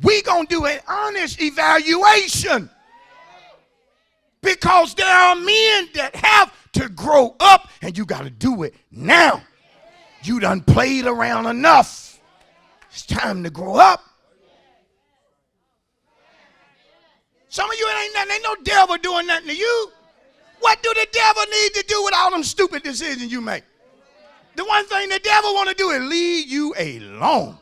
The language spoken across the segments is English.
We're going to do an honest evaluation. Because there are men that have to grow up, and you got to do it now. You done played around enough. It's time to grow up. Some of you, it ain't nothing. Ain't no devil doing nothing to you. What do the devil need to do with all them stupid decisions you make? The one thing the devil want to do is leave you alone.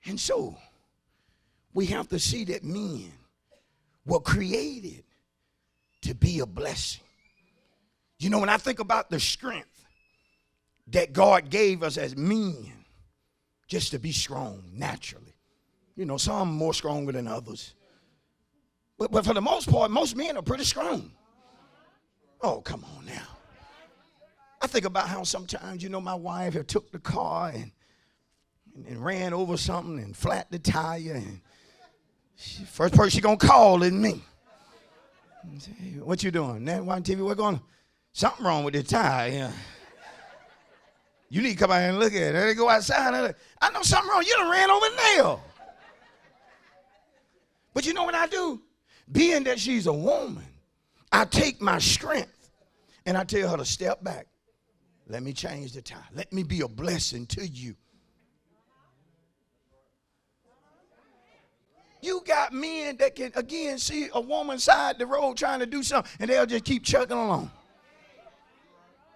And so, we have to see that men were created to be a blessing. You know, when I think about the strength that God gave us as men, just to be strong naturally. You know, some more stronger than others. But for the most part, most men are pretty strong. Oh, come on now. I think about how sometimes, you know, my wife had took the car and ran over something and flat the tire, and first person she gonna call is me. Say, hey, what you doing? Now watching TV, we're going, something wrong with the tire. Yeah. You need to come out and look at it. They go outside. I know something wrong. You done ran over a nail. But you know what I do? Being that she's a woman, I take my strength and I tell her to step back. Let me change the tire. Let me be a blessing to you. You got men that can, again, see a woman side the road trying to do something, and they'll just keep chugging along.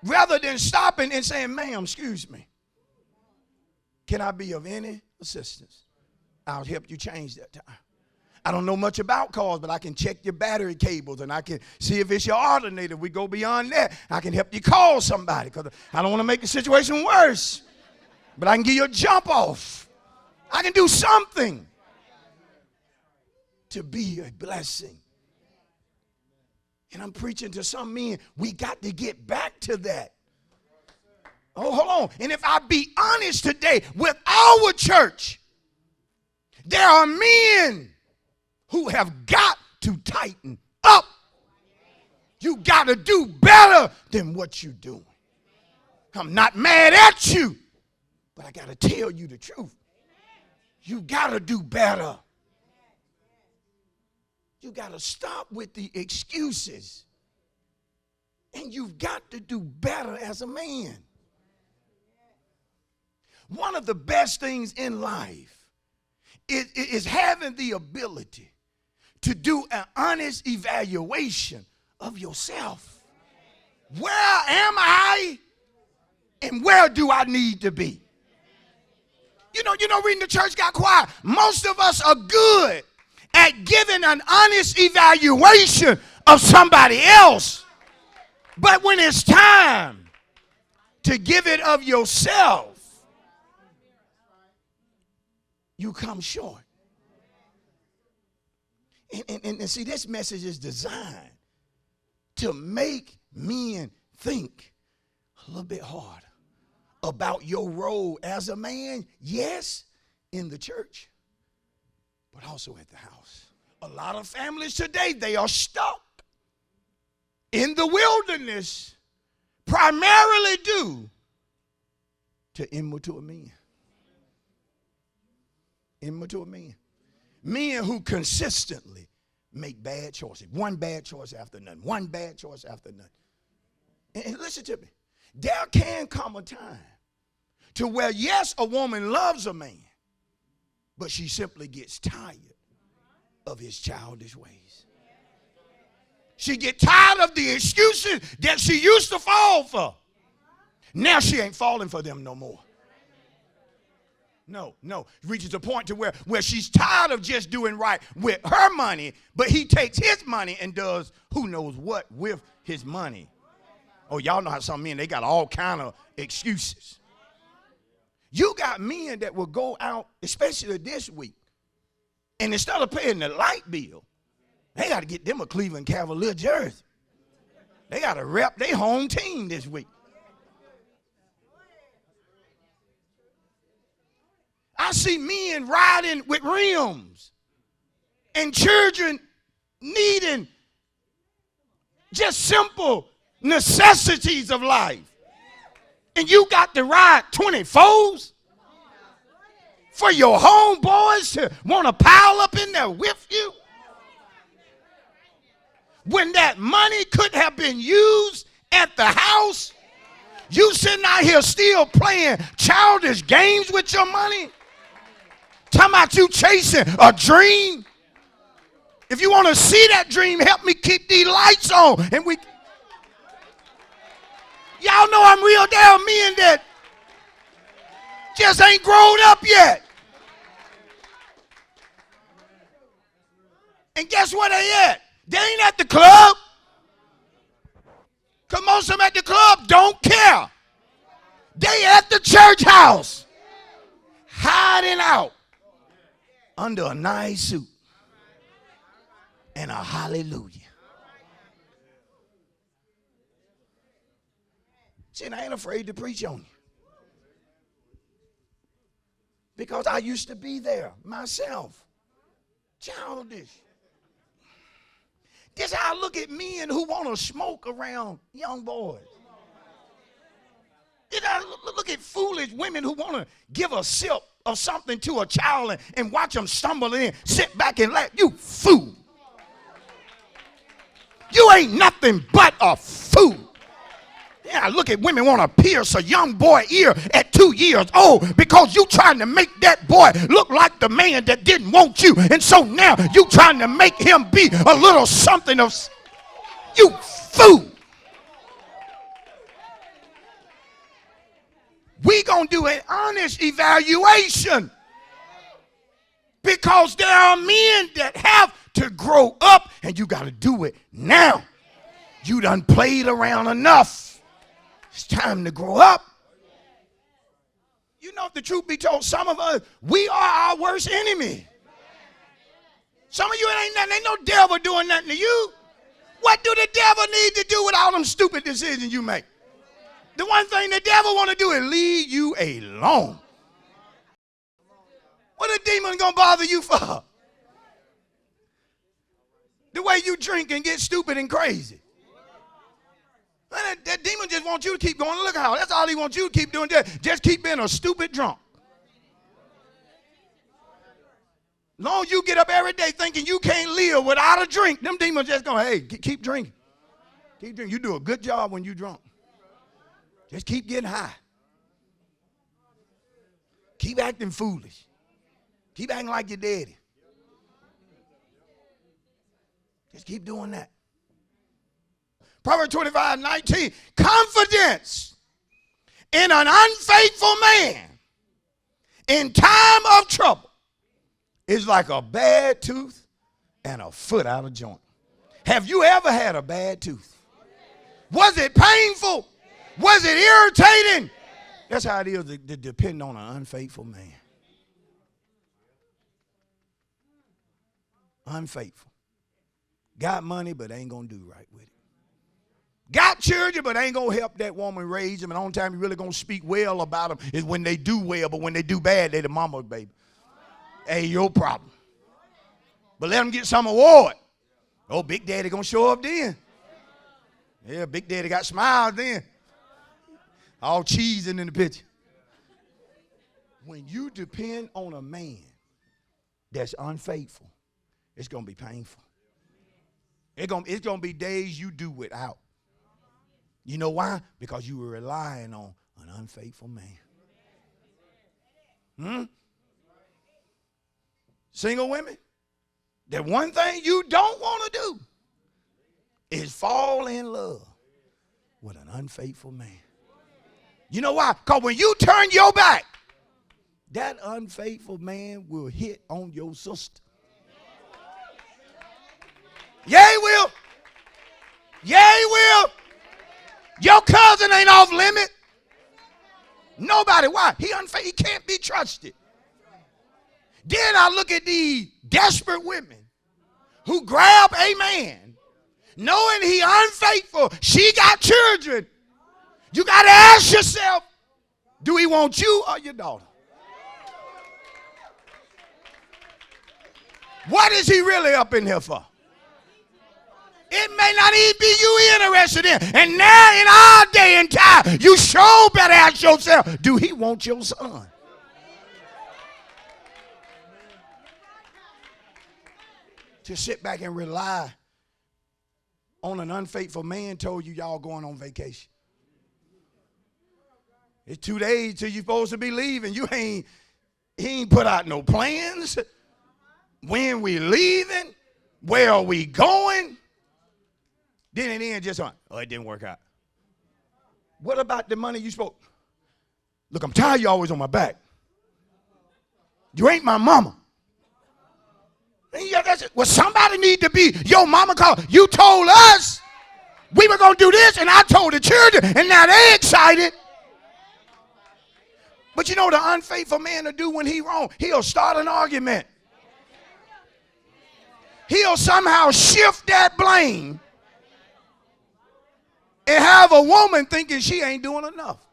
Rather than stopping and saying, ma'am, excuse me, can I be of any assistance? I'll help you change that tire. I don't know much about cars, but I can check your battery cables, and I can see if it's your alternator. We go beyond that. I can help you call somebody, because I don't want to make the situation worse. But I can give you a jump off. I can do something to be a blessing. And I'm preaching to some men, we got to get back to that. Oh, hold on. And if I be honest today, with our church, there are men who have got to tighten up. You got to do better than what you're doing. I'm not mad at you, but I got to tell you the truth. You got to do better. You got to stop with the excuses. And you've got to do better as a man. One of the best things in life is having the ability to do an honest evaluation of yourself. Where am I and where do I need to be? You know, reading the church got quiet. Most of us are good at giving an honest evaluation of somebody else. But when it's time to give it of yourself, you come short. And see, this message is designed to make men think a little bit harder about your role as a man, yes, in the church, but also at the house. A lot of families today, they are stuck in the wilderness primarily due to immature men. Immature men. Men who consistently make bad choices. One bad choice after another. One bad choice after another. And listen to me. There can come a time to where, yes, a woman loves a man, but she simply gets tired of his childish ways. She get tired of the excuses that she used to fall for. Now she ain't falling for them no more. No. Reaches a point to where she's tired of just doing right with her money, but he takes his money and does who knows what with his money. Oh, y'all know how some men, they got all kind of excuses. You got men that will go out, especially this week, and instead of paying the light bill, they got to get them a Cleveland Cavalier jersey. They got to rep their home team this week. I see men riding with rims and children needing just simple necessities of life. And you got to ride 24s for your homeboys to want to pile up in there with you? When that money could have been used at the house, you sitting out here still playing childish games with your money? Talking about you chasing a dream? If you want to see that dream, help me keep these lights on. And y'all know I'm real damn men that just ain't grown up yet. And guess where they at? They ain't at the club. Because most of them at the club don't care. They at the church house, hiding out under a nice suit and a hallelujah. See, and I ain't afraid to preach on you, because I used to be there myself. Childish. This is how I look at men who want to smoke around young boys. This is how I look at foolish women who want to give a sip of something to a child and watch them stumble in, sit back and laugh. You fool. You ain't nothing but a fool. Yeah, I look at women want to pierce a young boy ear at 2 years old because you trying to make that boy look like the man that didn't want you. And so now you trying to make him be a little something of, you fool. We gonna do an honest evaluation, because there are men that have to grow up, and you got to do it now. You done played around enough. It's time to grow up. You know, if the truth be told, some of us, we are our worst enemy. Some of you, ain't no devil doing nothing to you. What do the devil need to do with all them stupid decisions you make? The one thing the devil want to do is leave you alone. What a demon gonna bother you for? The way you drink and get stupid and crazy. That demon just wants you to keep going to look out. That's all he wants you to keep doing. Just keep being a stupid drunk. As long as you get up every day thinking you can't live without a drink, them demons just going, hey, keep drinking. Keep drinking. You do a good job when you're drunk. Just keep getting high. Keep acting foolish. Keep acting like your daddy. Just keep doing that. Proverbs 25:19, confidence in an unfaithful man in time of trouble is like a bad tooth and a foot out of joint. Have you ever had a bad tooth? Was it painful? Was it irritating? That's how it is to depend on an unfaithful man. Unfaithful. Got money, but ain't going to do right with it. Got children, but ain't going to help that woman raise them. And the only time you really going to speak well about them is when they do well, but when they do bad, they the mama's baby. Hey, your problem. But let them get some award. Oh, Big Daddy going to show up then. Yeah, Big Daddy got smiles then. All cheesing in the picture. When you depend on a man that's unfaithful, it's going to be painful. It's going to be days you do without. You know why? Because you were relying on an unfaithful man. Single women, the one thing you don't want to do is fall in love with an unfaithful man. You know why? Because when you turn your back, that unfaithful man will hit on your sister. Yeah, he will. Yeah, he will. Your cousin ain't off limit. Nobody. Why? He unfaithful. He can't be trusted. Then I look at these desperate women who grab a man knowing he unfaithful. She got children. You got to ask yourself, do he want you or your daughter? What is he really up in here for? It may not even be you interested in. And now in our day and time, you sure better ask yourself, do he want your son? To sit back and rely on an unfaithful man told you y'all going on vacation. It's 2 days till you're supposed to be leaving. He ain't put out no plans. When we leaving? Where are we going? Then it end just on, oh, it didn't work out. What about the money you spoke? Look, I'm tired you always on my back. You ain't my mama. Well, somebody need to be your mama call. You told us we were going to do this, and I told the children, and now they excited. But you know the unfaithful man to do when he wrong? He'll start an argument. He'll somehow shift that blame and have a woman thinking she ain't doing enough.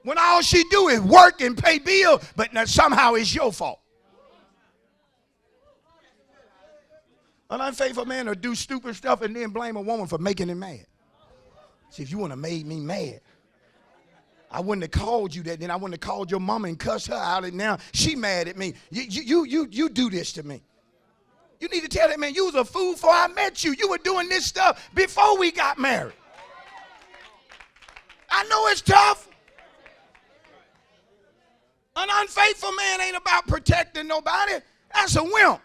When all she do is work and pay bills, but now somehow it's your fault. An unfaithful man will do stupid stuff and then blame a woman for making him mad. See, if you wouldn't have made me mad, I wouldn't have called you that. Then I wouldn't have called your mama and cussed her out. And now she mad at me. You do this to me. You need to tell that man you was a fool before I met you. You were doing this stuff before we got married. I know it's tough. An unfaithful man ain't about protecting nobody. That's a wimp.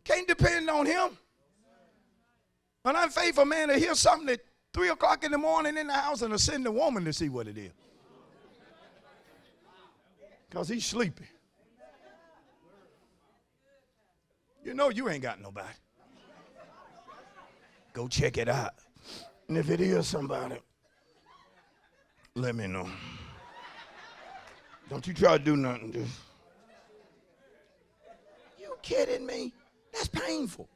Can't depend on him. An unfaithful man will hear something at 3 o'clock in the morning in the house and will send the woman to see what it is. Because he's sleeping. You know you ain't got nobody. Go check it out. And if it is somebody, let me know. Don't you try to do nothing. Just. You kidding me? That's painful.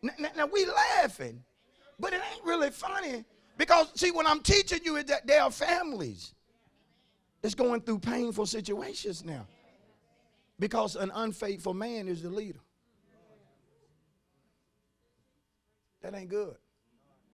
Now we laughing, but it ain't really funny. Because, see, what I'm teaching you is that there are families that's going through painful situations now. Because an unfaithful man is the leader. That ain't good.